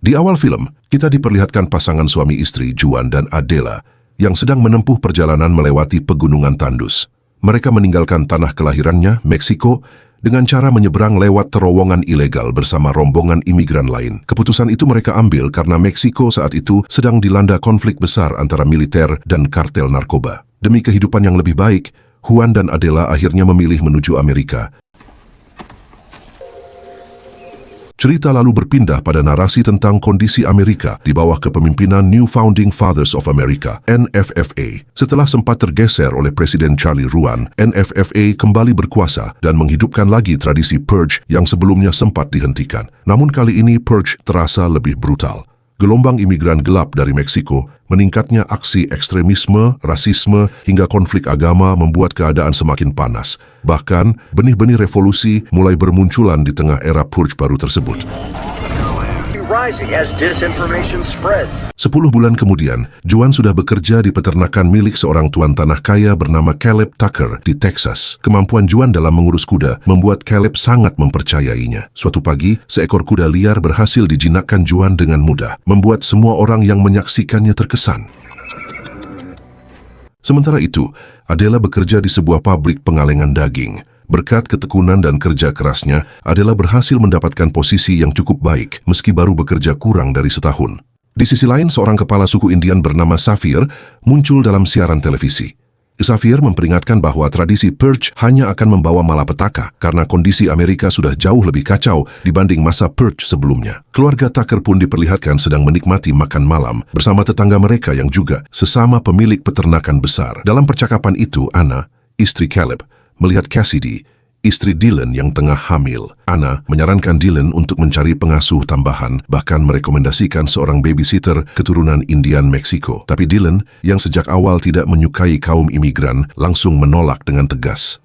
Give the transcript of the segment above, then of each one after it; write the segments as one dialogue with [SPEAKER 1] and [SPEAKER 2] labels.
[SPEAKER 1] Di awal film, kita diperlihatkan pasangan suami istri Juan dan Adela yang sedang menempuh perjalanan melewati pegunungan tandus. Mereka meninggalkan tanah kelahirannya, Meksiko, dengan cara menyeberang lewat terowongan ilegal bersama rombongan imigran lain. Keputusan itu mereka ambil karena Meksiko saat itu sedang dilanda konflik besar antara militer dan kartel narkoba. Demi kehidupan yang lebih baik, Juan dan Adela akhirnya memilih menuju Amerika. Cerita lalu berpindah pada narasi tentang kondisi Amerika di bawah kepemimpinan New Founding Fathers of America, NFFA. Setelah sempat tergeser oleh Presiden Charlie Ruan, NFFA kembali berkuasa dan menghidupkan lagi tradisi purge yang sebelumnya sempat dihentikan. Namun kali ini purge terasa lebih brutal. Gelombang imigran gelap dari Meksiko, meningkatnya aksi ekstremisme, rasisme, hingga konflik agama membuat keadaan semakin panas. Bahkan, benih-benih revolusi mulai bermunculan di tengah era purge baru tersebut. 10 bulan kemudian, Juan sudah bekerja di peternakan milik seorang tuan tanah kaya bernama Caleb Tucker di Texas. Kemampuan Juan dalam mengurus kuda membuat Caleb sangat mempercayainya. Suatu pagi, seekor kuda liar berhasil dijinakkan Juan dengan mudah, membuat semua orang yang menyaksikannya terkesan. Sementara itu, Adela bekerja di sebuah pabrik pengalengan daging. Berkat ketekunan dan kerja kerasnya, Adela berhasil mendapatkan posisi yang cukup baik meski baru bekerja kurang dari setahun. Di sisi lain, seorang kepala suku Indian bernama Xavier muncul dalam siaran televisi. Xavier memperingatkan bahwa tradisi purge hanya akan membawa malapetaka karena kondisi Amerika sudah jauh lebih kacau dibanding masa purge sebelumnya. Keluarga Tucker pun diperlihatkan sedang menikmati makan malam bersama tetangga mereka yang juga sesama pemilik peternakan besar. Dalam percakapan itu, Anna, istri Caleb, melihat Cassidy, istri Dylan yang tengah hamil. Anna menyarankan Dylan untuk mencari pengasuh tambahan, bahkan merekomendasikan seorang babysitter keturunan Indian Meksiko. Tapi Dylan, yang sejak awal tidak menyukai kaum imigran, langsung menolak dengan tegas.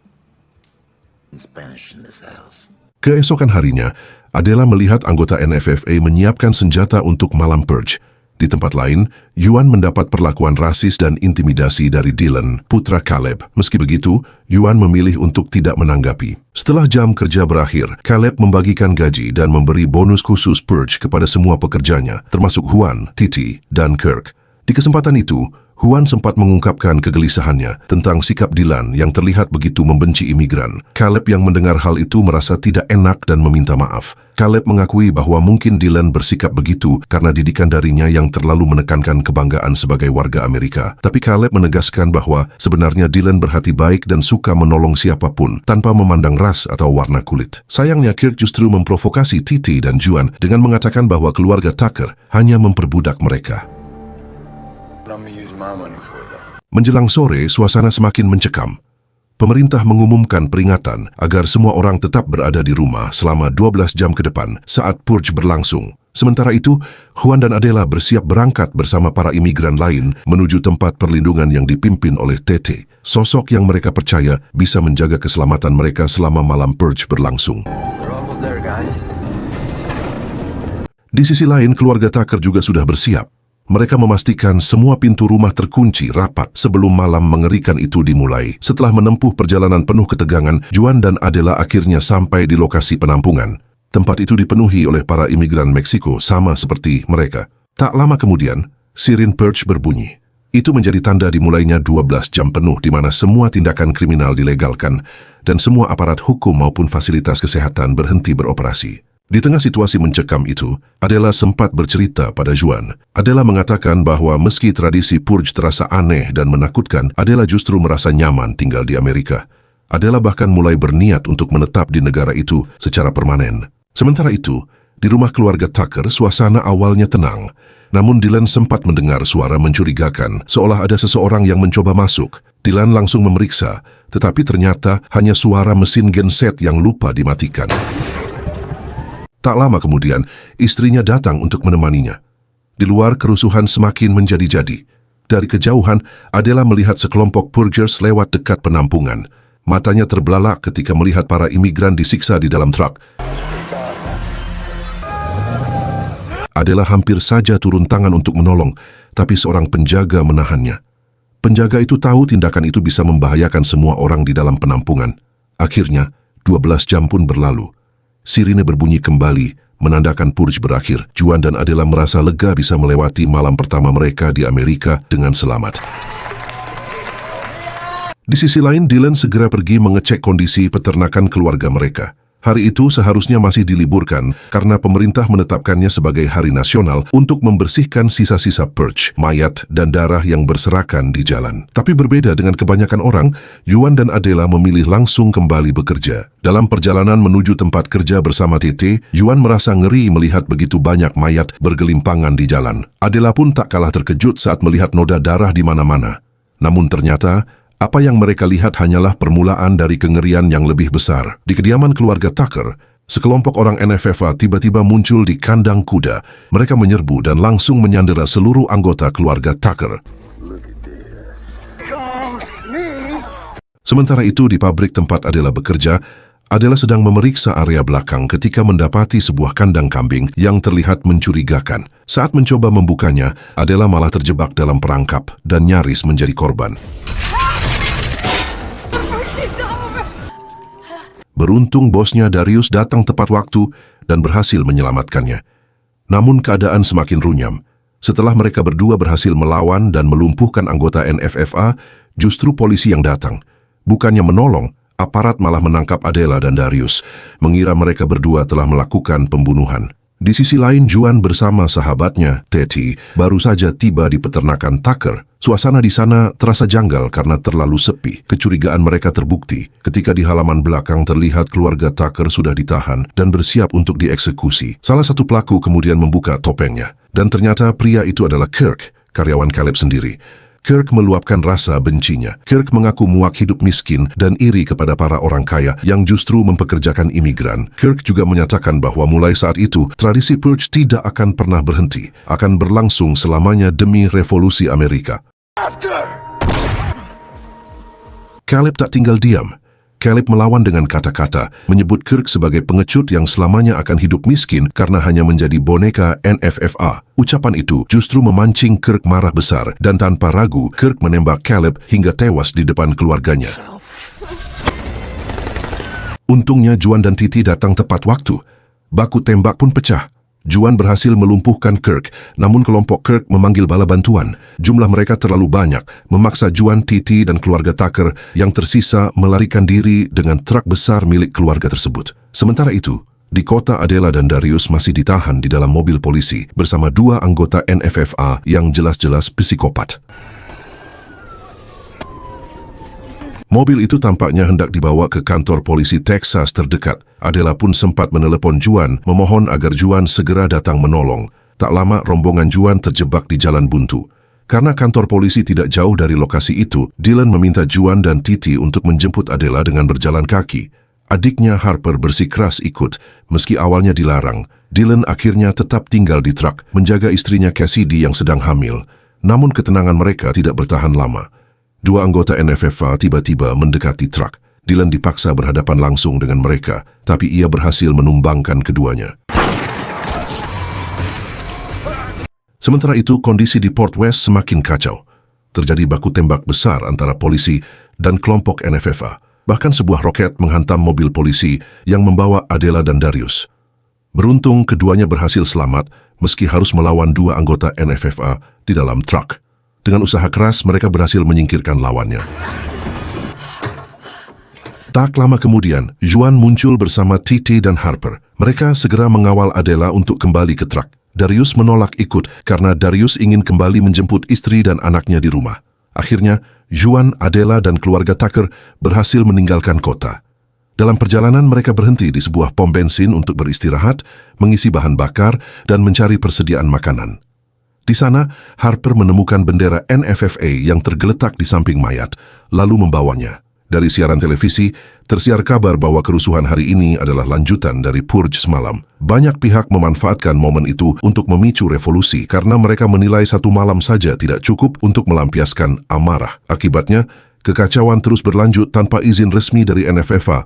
[SPEAKER 1] Keesokan harinya, Adela melihat anggota NFFA menyiapkan senjata untuk malam purge. Di tempat lain, Juan mendapat perlakuan rasis dan intimidasi dari Dylan, putra Caleb. Meski begitu, Juan memilih untuk tidak menanggapi. Setelah jam kerja berakhir, Caleb membagikan gaji dan memberi bonus khusus purge kepada semua pekerjanya, termasuk Juan, Titi, dan Kirk. Di kesempatan itu, Juan sempat mengungkapkan kegelisahannya tentang sikap Dylan yang terlihat begitu membenci imigran. Caleb yang mendengar hal itu merasa tidak enak dan meminta maaf. Caleb mengakui bahwa mungkin Dylan bersikap begitu karena didikan darinya yang terlalu menekankan kebanggaan sebagai warga Amerika. Tapi Caleb menegaskan bahwa sebenarnya Dylan berhati baik dan suka menolong siapapun tanpa memandang ras atau warna kulit. Sayangnya Kirk justru memprovokasi Titi dan Juan dengan mengatakan bahwa keluarga Tucker hanya memperbudak mereka. Menjelang sore, suasana semakin mencekam. Pemerintah mengumumkan peringatan agar semua orang tetap berada di rumah selama 12 jam ke depan saat purge berlangsung. Sementara itu, Juan dan Adela bersiap berangkat bersama para imigran lain menuju tempat perlindungan yang dipimpin oleh Tete, sosok yang mereka percaya bisa menjaga keselamatan mereka selama malam purge berlangsung. Di sisi lain, keluarga Tucker juga sudah bersiap. Mereka memastikan semua pintu rumah terkunci rapat sebelum malam mengerikan itu dimulai. Setelah menempuh perjalanan penuh ketegangan, Juan dan Adela akhirnya sampai di lokasi penampungan. Tempat itu dipenuhi oleh para imigran Meksiko sama seperti mereka. Tak lama kemudian, sirin purge berbunyi. Itu menjadi tanda dimulainya 12 jam penuh di mana semua tindakan kriminal dilegalkan dan semua aparat hukum maupun fasilitas kesehatan berhenti beroperasi. Di tengah situasi mencekam itu, Adela sempat bercerita pada Juan. Adela mengatakan bahwa meski tradisi purge terasa aneh dan menakutkan, Adela justru merasa nyaman tinggal di Amerika. Adela bahkan mulai berniat untuk menetap di negara itu secara permanen. Sementara itu, di rumah keluarga Tucker, suasana awalnya tenang. Namun Dylan sempat mendengar suara mencurigakan, seolah ada seseorang yang mencoba masuk. Dylan langsung memeriksa, tetapi ternyata hanya suara mesin genset yang lupa dimatikan. Tak lama kemudian, istrinya datang untuk menemaninya. Di luar, kerusuhan semakin menjadi-jadi. Dari kejauhan, Adela melihat sekelompok purgers lewat dekat penampungan. Matanya terbelalak ketika melihat para imigran disiksa di dalam truk. Adela hampir saja turun tangan untuk menolong, tapi seorang penjaga menahannya. Penjaga itu tahu tindakan itu bisa membahayakan semua orang di dalam penampungan. Akhirnya, 12 jam pun berlalu. Sirine berbunyi kembali, menandakan purge berakhir. Juan dan Adela merasa lega bisa melewati malam pertama mereka di Amerika dengan selamat. Di sisi lain, Dylan segera pergi mengecek kondisi peternakan keluarga mereka. Hari itu seharusnya masih diliburkan karena pemerintah menetapkannya sebagai hari nasional untuk membersihkan sisa-sisa purge, mayat, dan darah yang berserakan di jalan. Tapi berbeda dengan kebanyakan orang, Juan dan Adela memilih langsung kembali bekerja. Dalam perjalanan menuju tempat kerja bersama Tete, Juan merasa ngeri melihat begitu banyak mayat bergelimpangan di jalan. Adela pun tak kalah terkejut saat melihat noda darah di mana-mana. Namun ternyata, apa yang mereka lihat hanyalah permulaan dari kengerian yang lebih besar. Di kediaman keluarga Tucker, sekelompok orang NFFA tiba-tiba muncul di kandang kuda. Mereka menyerbu dan langsung menyandera seluruh anggota keluarga Tucker. Sementara itu, di pabrik tempat Adela bekerja, Adela sedang memeriksa area belakang ketika mendapati sebuah kandang kambing yang terlihat mencurigakan. Saat mencoba membukanya, Adela malah terjebak dalam perangkap dan nyaris menjadi korban. Beruntung bosnya Darius datang tepat waktu dan berhasil menyelamatkannya. Namun keadaan semakin runyam. Setelah mereka berdua berhasil melawan dan melumpuhkan anggota NFFA, justru polisi yang datang. Bukannya menolong, aparat malah menangkap Adela dan Darius, mengira mereka berdua telah melakukan pembunuhan. Di sisi lain, Juan bersama sahabatnya, Tete, baru saja tiba di peternakan Tucker. Suasana di sana terasa janggal karena terlalu sepi. Kecurigaan mereka terbukti ketika di halaman belakang terlihat keluarga Tucker sudah ditahan dan bersiap untuk dieksekusi. Salah satu pelaku kemudian membuka topengnya, dan ternyata pria itu adalah Kirk, karyawan Caleb sendiri. Kirk meluapkan rasa bencinya. Kirk mengaku muak hidup miskin dan iri kepada para orang kaya yang justru mempekerjakan imigran. Kirk juga menyatakan bahwa mulai saat itu, tradisi purge tidak akan pernah berhenti, akan berlangsung selamanya demi revolusi Amerika. Caleb tak tinggal diam. Caleb melawan dengan kata-kata, menyebut Kirk sebagai pengecut yang selamanya akan hidup miskin karena hanya menjadi boneka NFFA. Ucapan itu justru memancing Kirk marah besar, dan tanpa ragu, Kirk menembak Caleb hingga tewas di depan keluarganya. Untungnya Juan dan Titi datang tepat waktu. Baku tembak pun pecah. Juan berhasil melumpuhkan Kirk, namun kelompok Kirk memanggil bala bantuan. Jumlah mereka terlalu banyak, memaksa Juan, Titi, dan keluarga Tucker yang tersisa melarikan diri dengan truk besar milik keluarga tersebut. Sementara itu, di kota, Adela dan Darius masih ditahan di dalam mobil polisi bersama dua anggota NFFA yang jelas-jelas psikopat. Mobil itu tampaknya hendak dibawa ke kantor polisi Texas terdekat. Adela pun sempat menelepon Juan, memohon agar Juan segera datang menolong. Tak lama, rombongan Juan terjebak di jalan buntu. Karena kantor polisi tidak jauh dari lokasi itu, Dylan meminta Juan dan Titi untuk menjemput Adela dengan berjalan kaki. Adiknya Harper bersikeras ikut, meski awalnya dilarang. Dylan akhirnya tetap tinggal di truk, menjaga istrinya Cassidy yang sedang hamil. Namun ketenangan mereka tidak bertahan lama. Dua anggota NFFA tiba-tiba mendekati truk. Dylan dipaksa berhadapan langsung dengan mereka, tapi ia berhasil menumbangkan keduanya. Sementara itu, kondisi di Port West semakin kacau. Terjadi baku tembak besar antara polisi dan kelompok NFFA. Bahkan sebuah roket menghantam mobil polisi yang membawa Adela dan Darius. Beruntung keduanya berhasil selamat meski harus melawan dua anggota NFFA di dalam truk. Dengan usaha keras, mereka berhasil menyingkirkan lawannya. Tak lama kemudian, Juan muncul bersama Titi dan Harper. Mereka segera mengawal Adela untuk kembali ke truk. Darius menolak ikut karena Darius ingin kembali menjemput istri dan anaknya di rumah. Akhirnya, Juan, Adela, dan keluarga Tucker berhasil meninggalkan kota. Dalam perjalanan, mereka berhenti di sebuah pom bensin untuk beristirahat, mengisi bahan bakar, dan mencari persediaan makanan. Di sana, Harper menemukan bendera NFFA yang tergeletak di samping mayat, lalu membawanya. Dari siaran televisi, tersiar kabar bahwa kerusuhan hari ini adalah lanjutan dari purge semalam. Banyak pihak memanfaatkan momen itu untuk memicu revolusi karena mereka menilai satu malam saja tidak cukup untuk melampiaskan amarah. Akibatnya, kekacauan terus berlanjut tanpa izin resmi dari NFFA.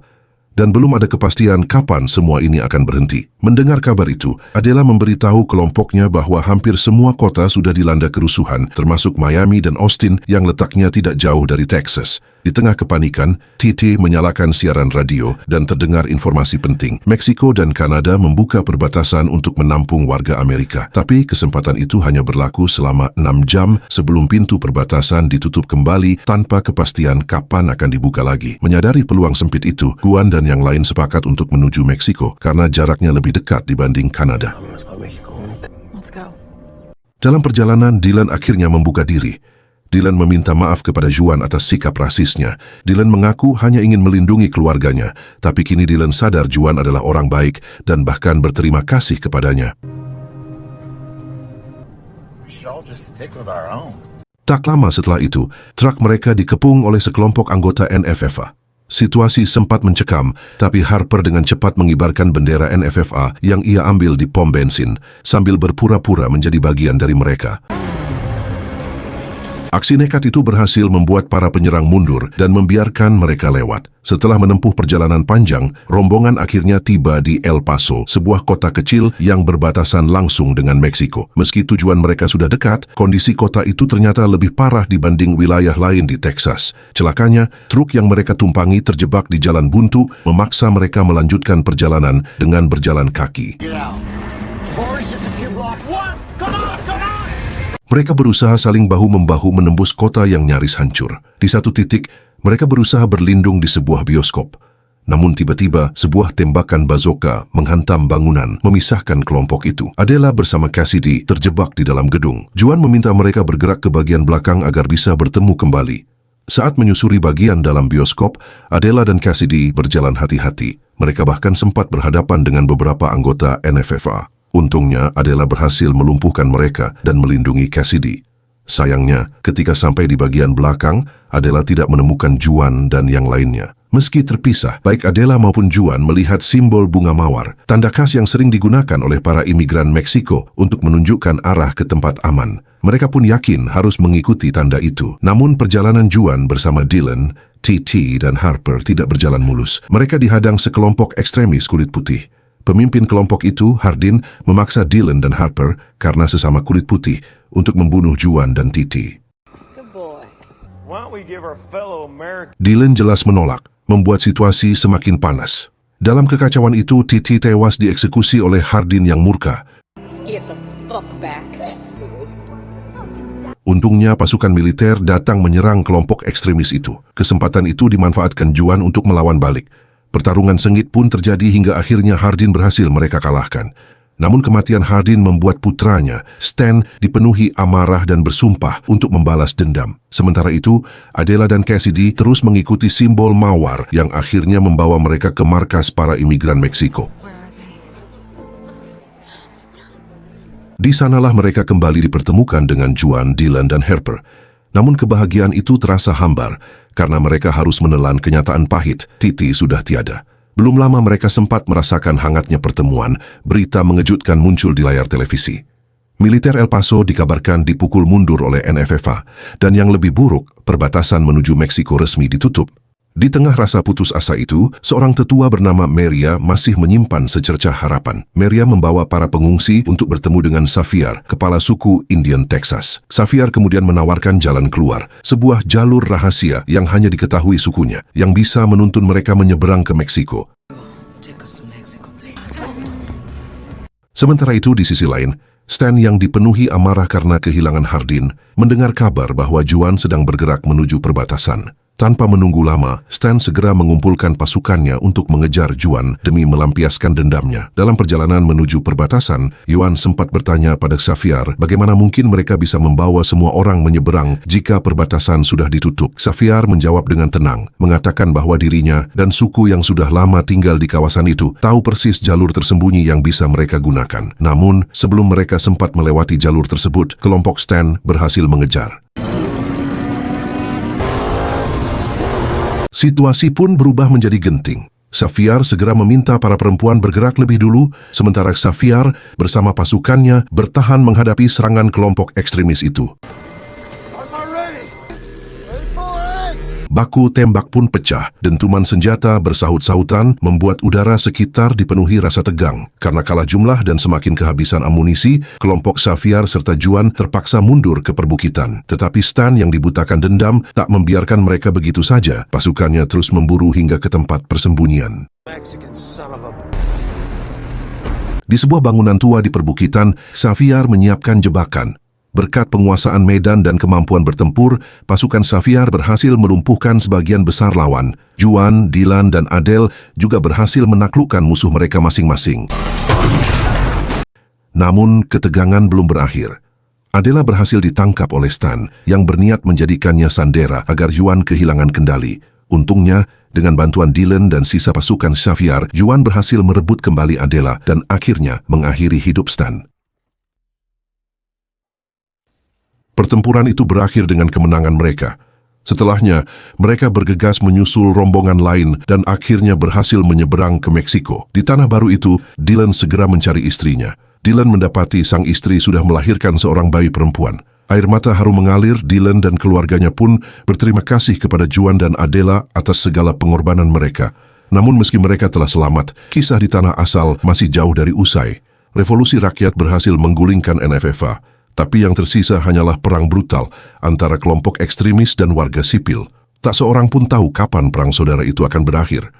[SPEAKER 1] dan belum ada kepastian kapan semua ini akan berhenti. Mendengar kabar itu, Adela memberitahu kelompoknya bahwa hampir semua kota sudah dilanda kerusuhan, termasuk Miami dan Austin yang letaknya tidak jauh dari Texas. Di tengah kepanikan, TT menyalakan siaran radio dan terdengar informasi penting. Meksiko dan Kanada membuka perbatasan untuk menampung warga Amerika. Tapi kesempatan itu hanya berlaku selama 6 jam sebelum pintu perbatasan ditutup kembali tanpa kepastian kapan akan dibuka lagi. Menyadari peluang sempit itu, Juan dan yang lain sepakat untuk menuju Meksiko karena jaraknya lebih dekat dibanding Kanada. Dalam perjalanan, Dylan akhirnya membuka diri. Dylan meminta maaf kepada Juan atas sikap rasisnya. Dylan mengaku hanya ingin melindungi keluarganya, tapi kini Dylan sadar Juan adalah orang baik dan bahkan berterima kasih kepadanya. Tak lama setelah itu, truk mereka dikepung oleh sekelompok anggota NFFA. Situasi sempat mencekam, tapi Harper dengan cepat mengibarkan bendera NFFA yang ia ambil di pom bensin, sambil berpura-pura menjadi bagian dari mereka. Aksi nekat itu berhasil membuat para penyerang mundur dan membiarkan mereka lewat. Setelah menempuh perjalanan panjang, rombongan akhirnya tiba di El Paso, sebuah kota kecil yang berbatasan langsung dengan Meksiko. Meski tujuan mereka sudah dekat, kondisi kota itu ternyata lebih parah dibanding wilayah lain di Texas. Celakanya, truk yang mereka tumpangi terjebak di jalan buntu, memaksa mereka melanjutkan perjalanan dengan berjalan kaki. Mereka berusaha saling bahu-membahu menembus kota yang nyaris hancur. Di satu titik, mereka berusaha berlindung di sebuah bioskop. Namun tiba-tiba, sebuah tembakan bazooka menghantam bangunan, memisahkan kelompok itu. Adela bersama Cassidy terjebak di dalam gedung. Juan meminta mereka bergerak ke bagian belakang agar bisa bertemu kembali. Saat menyusuri bagian dalam bioskop, Adela dan Cassidy berjalan hati-hati. Mereka bahkan sempat berhadapan dengan beberapa anggota NFFA. Untungnya, Adela berhasil melumpuhkan mereka dan melindungi Cassidy. Sayangnya, ketika sampai di bagian belakang, Adela tidak menemukan Juan dan yang lainnya. Meski terpisah, baik Adela maupun Juan melihat simbol bunga mawar, tanda khas yang sering digunakan oleh para imigran Meksiko untuk menunjukkan arah ke tempat aman. Mereka pun yakin harus mengikuti tanda itu. Namun perjalanan Juan bersama Dylan, TT, dan Harper tidak berjalan mulus. Mereka dihadang sekelompok ekstremis kulit putih. Pemimpin kelompok itu, Hardin, memaksa Dylan dan Harper karena sesama kulit putih untuk membunuh Juan dan Titi. Dylan jelas menolak, membuat situasi semakin panas. Dalam kekacauan itu, Titi tewas dieksekusi oleh Hardin yang murka. Untungnya pasukan militer datang menyerang kelompok ekstremis itu. Kesempatan itu dimanfaatkan Juan untuk melawan balik. Pertarungan sengit pun terjadi hingga akhirnya Hardin berhasil mereka kalahkan. Namun kematian Hardin membuat putranya, Stan, dipenuhi amarah dan bersumpah untuk membalas dendam. Sementara itu, Adela dan Cassidy terus mengikuti simbol mawar yang akhirnya membawa mereka ke markas para imigran Meksiko. Di sanalah mereka kembali dipertemukan dengan Juan, Dylan, dan Harper. Namun kebahagiaan itu terasa hambar karena mereka harus menelan kenyataan pahit, Titi sudah tiada. Belum lama mereka sempat merasakan hangatnya pertemuan, berita mengejutkan muncul di layar televisi. Militer El Paso dikabarkan dipukul mundur oleh NFFA, dan yang lebih buruk, perbatasan menuju Meksiko resmi ditutup. Di tengah rasa putus asa itu, seorang tetua bernama Maria masih menyimpan secercah harapan. Maria membawa para pengungsi untuk bertemu dengan Xavier, kepala suku Indian Texas. Xavier kemudian menawarkan jalan keluar, sebuah jalur rahasia yang hanya diketahui sukunya, yang bisa menuntun mereka menyeberang ke Meksiko. Sementara itu di sisi lain, Stan yang dipenuhi amarah karena kehilangan Hardin, mendengar kabar bahwa Juan sedang bergerak menuju perbatasan. Tanpa menunggu lama, Stan segera mengumpulkan pasukannya untuk mengejar Juan demi melampiaskan dendamnya. Dalam perjalanan menuju perbatasan, Juan sempat bertanya pada Xavier bagaimana mungkin mereka bisa membawa semua orang menyeberang jika perbatasan sudah ditutup. Xavier menjawab dengan tenang, mengatakan bahwa dirinya dan suku yang sudah lama tinggal di kawasan itu tahu persis jalur tersembunyi yang bisa mereka gunakan. Namun, sebelum mereka sempat melewati jalur tersebut, kelompok Stan berhasil mengejar. Situasi pun berubah menjadi genting. Xavier segera meminta para perempuan bergerak lebih dulu, sementara Xavier bersama pasukannya bertahan menghadapi serangan kelompok ekstremis itu. baku tembak pun pecah. Dentuman senjata bersahut-sahutan membuat udara sekitar dipenuhi rasa tegang. Karena kalah jumlah dan semakin kehabisan amunisi, kelompok Xavier serta Juan terpaksa mundur ke perbukitan. Tetapi Stan yang dibutakan dendam tak membiarkan mereka begitu saja. Pasukannya terus memburu hingga ke tempat persembunyian. Di sebuah bangunan tua di perbukitan, Xavier menyiapkan jebakan. Berkat penguasaan medan dan kemampuan bertempur, pasukan Xavier berhasil melumpuhkan sebagian besar lawan. Juan, Dylan, dan Adele juga berhasil menaklukkan musuh mereka masing-masing. Namun, ketegangan belum berakhir. Adela berhasil ditangkap oleh Stan, yang berniat menjadikannya sandera agar Juan kehilangan kendali. Untungnya, dengan bantuan Dylan dan sisa pasukan Xavier, Juan berhasil merebut kembali Adela dan akhirnya mengakhiri hidup Stan. Pertempuran itu berakhir dengan kemenangan mereka. Setelahnya, mereka bergegas menyusul rombongan lain dan akhirnya berhasil menyeberang ke Meksiko. Di tanah baru itu, Dylan segera mencari istrinya. Dylan mendapati sang istri sudah melahirkan seorang bayi perempuan. Air mata haru mengalir, Dylan dan keluarganya pun berterima kasih kepada Juan dan Adela atas segala pengorbanan mereka. Namun meski mereka telah selamat, kisah di tanah asal masih jauh dari usai. Revolusi rakyat berhasil menggulingkan NFFA, tapi yang tersisa hanyalah perang brutal antara kelompok ekstremis dan warga sipil. Tak seorang pun tahu kapan perang saudara itu akan berakhir.